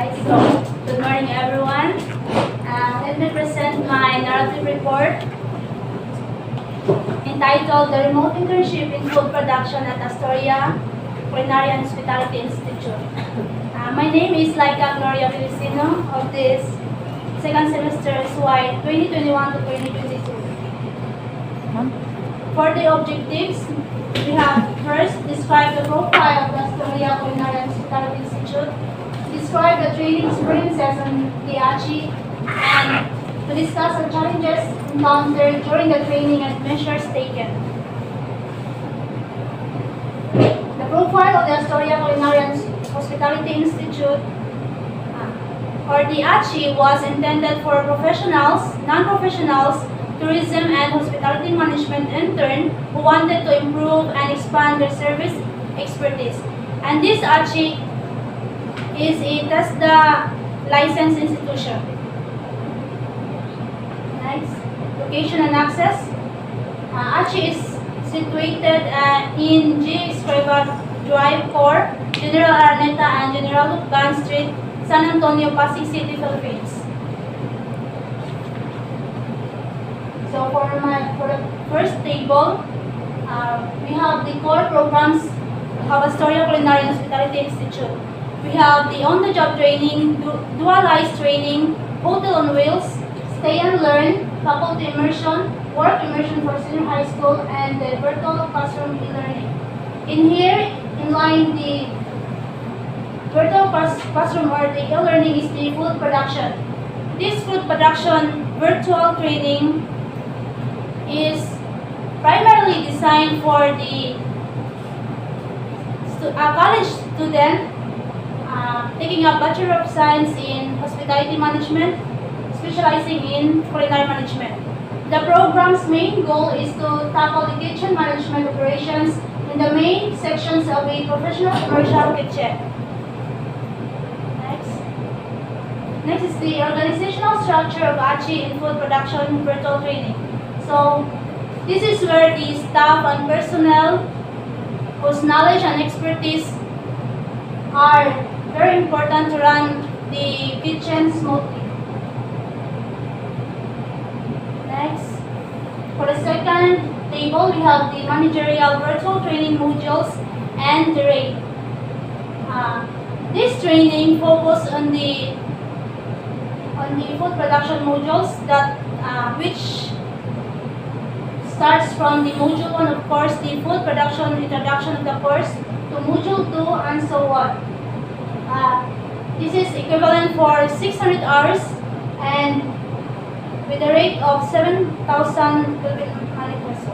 Alright, so good morning everyone. Let me present my narrative report entitled The Remote Internship in Food Production at Astoria Culinary and Hospitality Institute. My name is Laika Gloria Felicino of this second semester SY 2021 to 2022. For the objectives, we have first describe the profile of the Astoria Culinary and Hospitality Institute, describe the training experiences on the ACHI, and to discuss the challenges encountered during the training and measures taken. The profile of the Astoria Culinary and Hospitality Institute, or the ACHI, was intended for professionals, non-professionals, tourism and hospitality management intern who wanted to improve and expand their service expertise. And this ACHI is a TESDA licensed institution. Next, location and access. ACHI is situated in G. Escriva Drive 4, General Araneta and General Lucban Street, San Antonio, Pasig City, Philippines. So for the first table, we have the core programs of Astoria Culinary and Hospitality Institute. We have the on-the-job training, dualized training, hotel on wheels, stay and learn, faculty immersion, work immersion for senior high school, and the virtual classroom e-learning. In here, in line, the virtual classroom or the e-learning is the food production. This food production virtual training is primarily designed for the college student taking a Bachelor of Science in Hospitality Management, specializing in culinary management. The program's main goal is to tackle the kitchen management operations in the main sections of a professional commercial kitchen. Next is the organizational structure of ACHI in food production virtual training. So, this is where the staff and personnel whose knowledge and expertise are very important to run the kitchen smoothly. Next, for the second table, we have the managerial virtual training modules and the rate. This training focuses on the food production modules that which starts from the module 1, of course, the food production introduction of the course, to module 2 and so on. This is equivalent for 600 hours and with a rate of 7,000 Philippine money peso.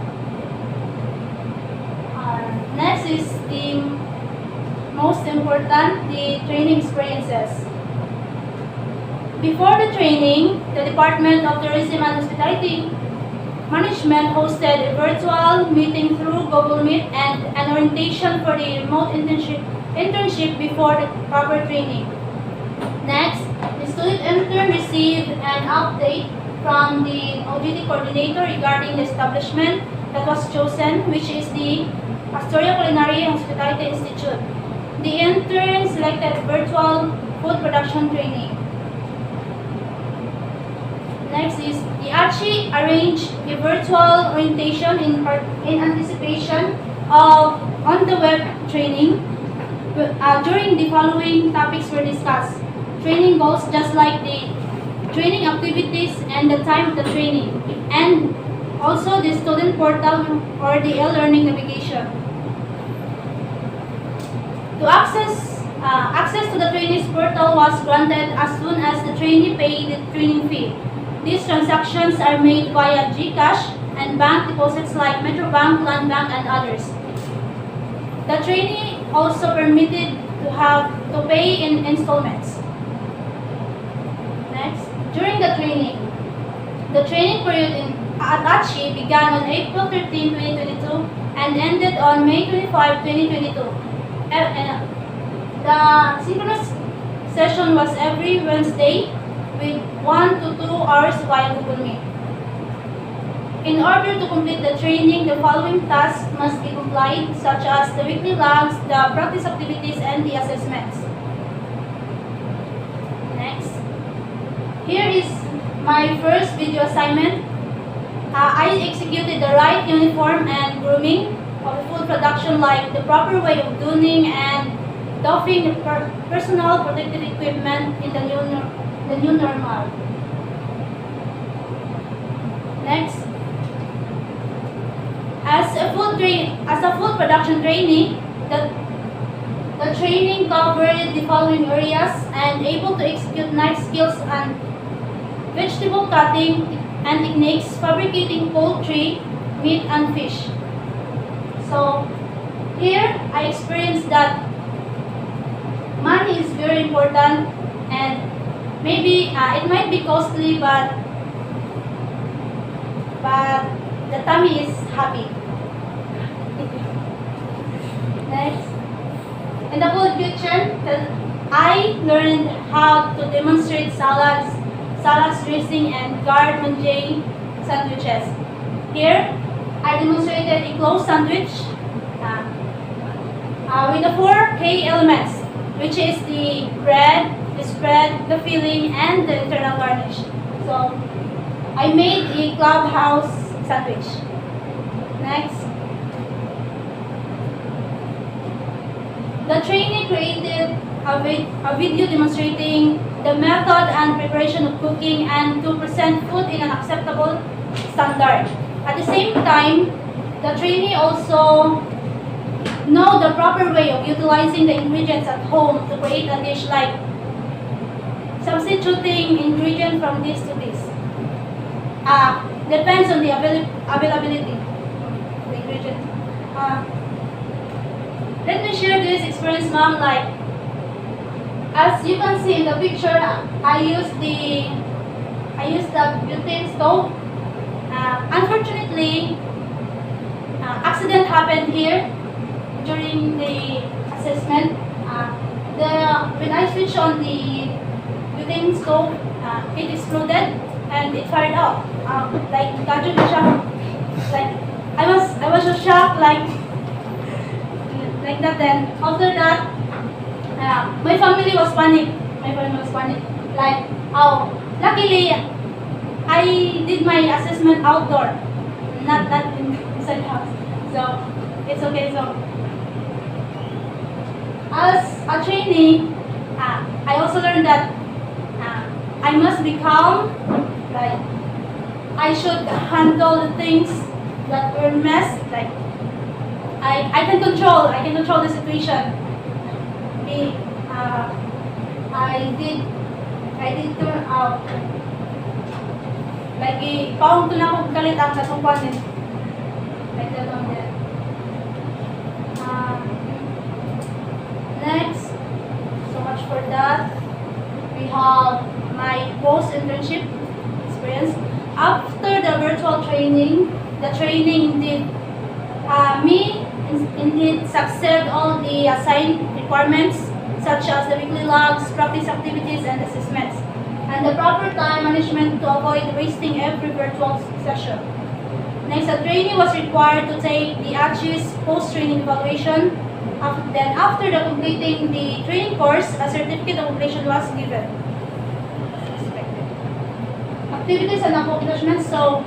Next is the most important, the training experiences. Before the training, the Department of Tourism and Hospitality Management hosted a virtual meeting through Google Meet and an orientation for the remote internship before the proper training. Next, the student intern received an update from the OJT coordinator regarding the establishment that was chosen, which is the Astoria Culinary and Hospitality Institute. The intern selected virtual food production training. Next is the ACHI arranged a virtual orientation in anticipation of on-the-web training. During the following topics were discussed. Training goals, just like the training activities and the time of the training, and also the student portal or the e-learning navigation. To access to the trainees portal was granted as soon as the trainee paid the training fee. These transactions are made via GCash and bank deposits like Metrobank, Land Bank, and others. The trainee also permitted to pay in installments. Next, during the training period at ACHI began on April 13, 2022 and ended on May 25, 2022. The synchronous session was every Wednesday with 1 to 2 hours via Google Meet. In order to complete the training, the following tasks must be complied, such as the weekly logs, the practice activities, and the assessments. Next. Here is my first video assignment. I executed the right uniform and grooming of the food production, like the proper way of donning and doffing the personal protective equipment in the new normal. Next. As a food production trainee, the training covered the following areas and able to execute knife skills and vegetable cutting and techniques, fabricating poultry, meat, and fish. So here I experienced that money is very important, and maybe it might be costly, but the tummy is happy. Next. In the food kitchen, I learned how to demonstrate salads, dressing, and garde-manger sandwiches. Here, I demonstrated a closed sandwich with the 4 K elements, which is the bread, the spread, the filling, and the internal garnish. So, I made a clubhouse sandwich. Next. The trainee created a video demonstrating the method and preparation of cooking and to present food in an acceptable standard. At the same time, the trainee also know the proper way of utilizing the ingredients at home to create a dish, like substituting ingredient from this to this. Depends on the availability of the ingredient. Let me share this experience, ma'am. Like, as you can see in the picture, I used the butane stove. Unfortunately, accident happened here during the assessment. When I switched on the butane stove, it exploded and it fired out. Like, I was so shocked, like that. Then after that, my family was panic. Like, luckily I did my assessment outdoor, not inside the house. So it's okay. So as a trainee, I also learned that I must be calm. Like, I should handle the things that were mess. Like, I can control the situation. I did turn out. Like, paong to na akong galit ang katungkwan din. Like that on there. Next, so much for that. We have my post-internship experience. After the virtual training, the training indeed succeed all the assigned requirements, such as the weekly logs, practice activities, and assessments, and the proper time management to avoid wasting every virtual session. Next, a trainee was required to take the ACHI's post-training evaluation. Then, after completing the training course, a certificate of completion was given. Activities and accomplishments. So,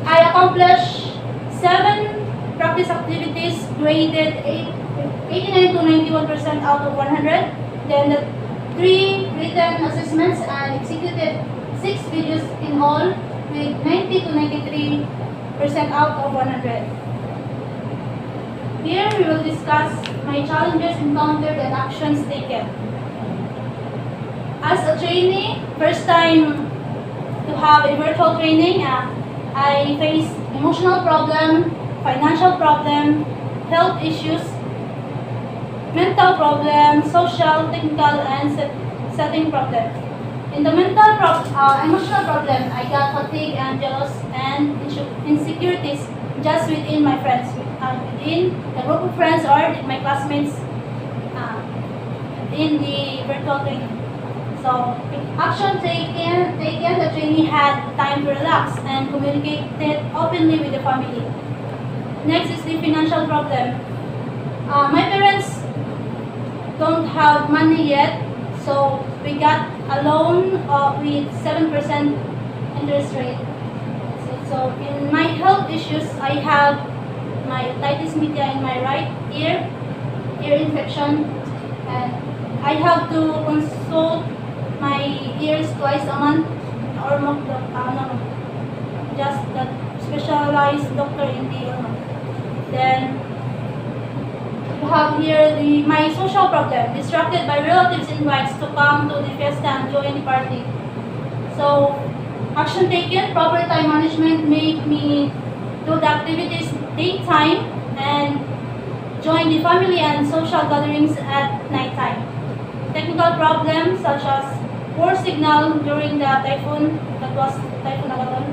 I accomplished 7 practice activities, graded 89 to 91% out of 100. Then the 3 written assessments, and executed 6 videos in all with 90 to 93% out of 100. Here we will discuss my challenges encountered and actions taken. As a trainee, first time to have a virtual training, I faced emotional problem, financial problem, health issues, mental problem, social, technical, and setting problem. In the emotional problem, I got fatigue and jealous and insecurities just within my friends, within the group of friends or my classmates in the virtual training. So, action taken, the trainee had time to relax and communicated openly with the family. Next is the financial problem. My parents don't have money yet, So we got a loan with 7% interest rate. So in my health issues, I have my otitis media in my right ear, ear infection, and I have to consult my ears twice a month or more, no, just the specialized doctor in the Then you have here my social problem, distracted by relatives' invites to come to the fiesta and join the party. So action taken, proper time management make me do the activities daytime and join the family and social gatherings at nighttime. Technical problems such as poor signal during the typhoon, that was Typhoon Agaton.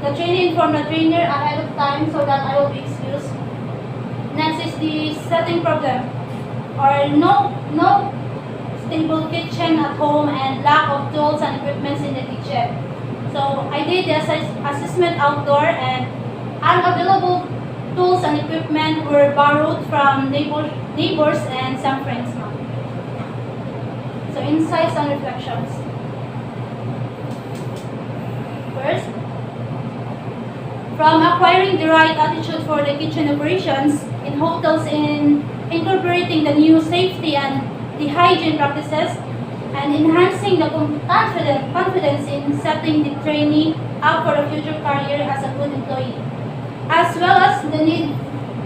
The training from the trainer ahead of time so that I will be excused. Next is the setting problem, or no stable kitchen at home and lack of tools and equipment in the kitchen. So I did the assessment outdoor, and unavailable tools and equipment were borrowed from neighbors and some friends. So insights and reflections. First, from acquiring the right attitude for the kitchen operations in hotels in incorporating the new safety and the hygiene practices and enhancing the confidence in setting the trainee up for a future career as a good employee, as well as the need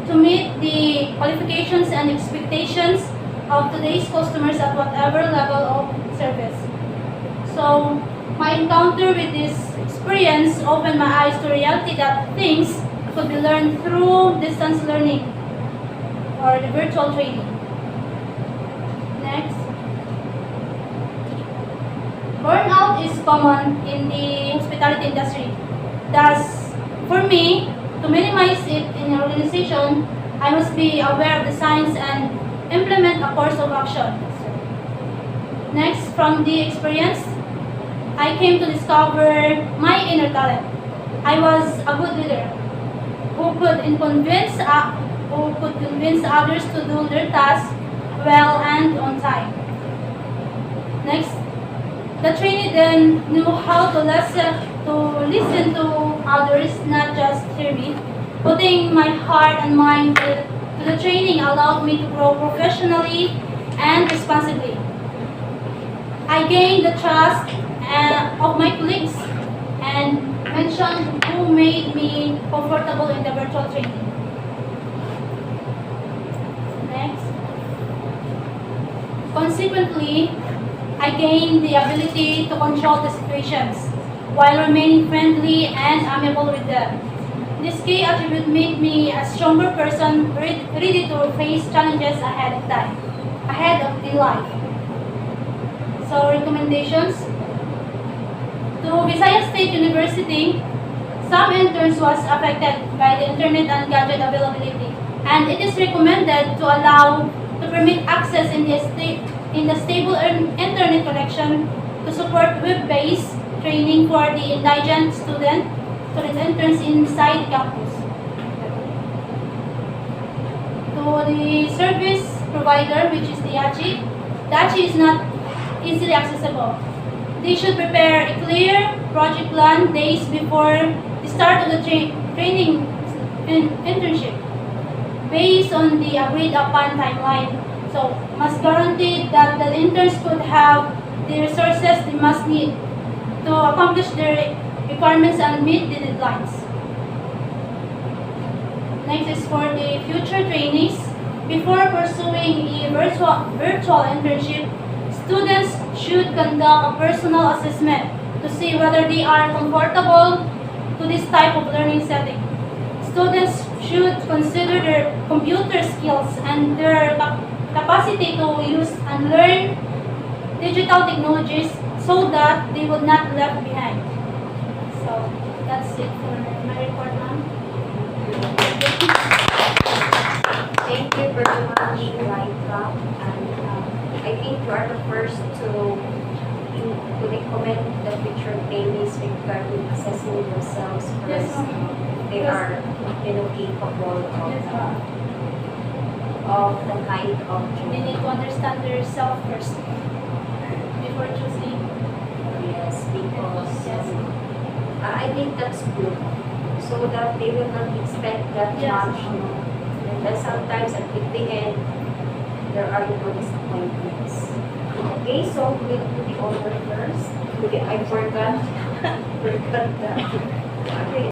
to meet the qualifications and expectations of today's customers at whatever level of service. So my encounter with this experience opened my eyes to reality that things could be learned through distance learning or the virtual training. Next. Burnout is common in the hospitality industry. Thus, for me, to minimize it in an organization, I must be aware of the signs and implement a course of action. Next, from the experience, I came to discover my inner talent. I was a good leader who could convince others to do their tasks well and on time. Next, the trainee then knew how to listen to others, not just hear me. Putting my heart and mind to the training allowed me to grow professionally and responsibly. I gained the trust of my colleagues and mentioned who made me comfortable in the virtual training. Next. Consequently, I gained the ability to control the situations while remaining friendly and amiable with them. This key attribute made me a stronger person, ready to face challenges ahead of the life. So recommendations. To Visayas State University, some interns was affected by the internet and gadget availability, and it is recommended to allow to permit access in the stable internet connection to support web-based training for the indigent student interns inside campus. To the service provider, which is the DACHI is not easily accessible. They should prepare a clear project plan days before the start of the training internship based on the agreed upon timeline. So must guarantee that the interns could have the resources they must need to accomplish their requirements and meet the deadlines. Next is for the future trainees. Before pursuing a virtual internship, students should conduct a personal assessment to see whether they are comfortable to this type of learning setting. Students should consider their computer skills and their capacity to use and learn digital technologies so that they will not be left behind. So that's it for my report, ma'am. Thank you very much, Laika. And I think you are the first to recommend the future trainees regarding assessing themselves Yes, first. ma'am. They Yes. are capable Yes, ma'am. of the kind of They need to understand their self first. for choosing. Yes, because Yes. I think that's good. So that they will not expect that Yes. much, you know. And then sometimes at the end, there are disappointments. Okay, so we'll do the order first. Okay, I forgot. Forgot that. Okay.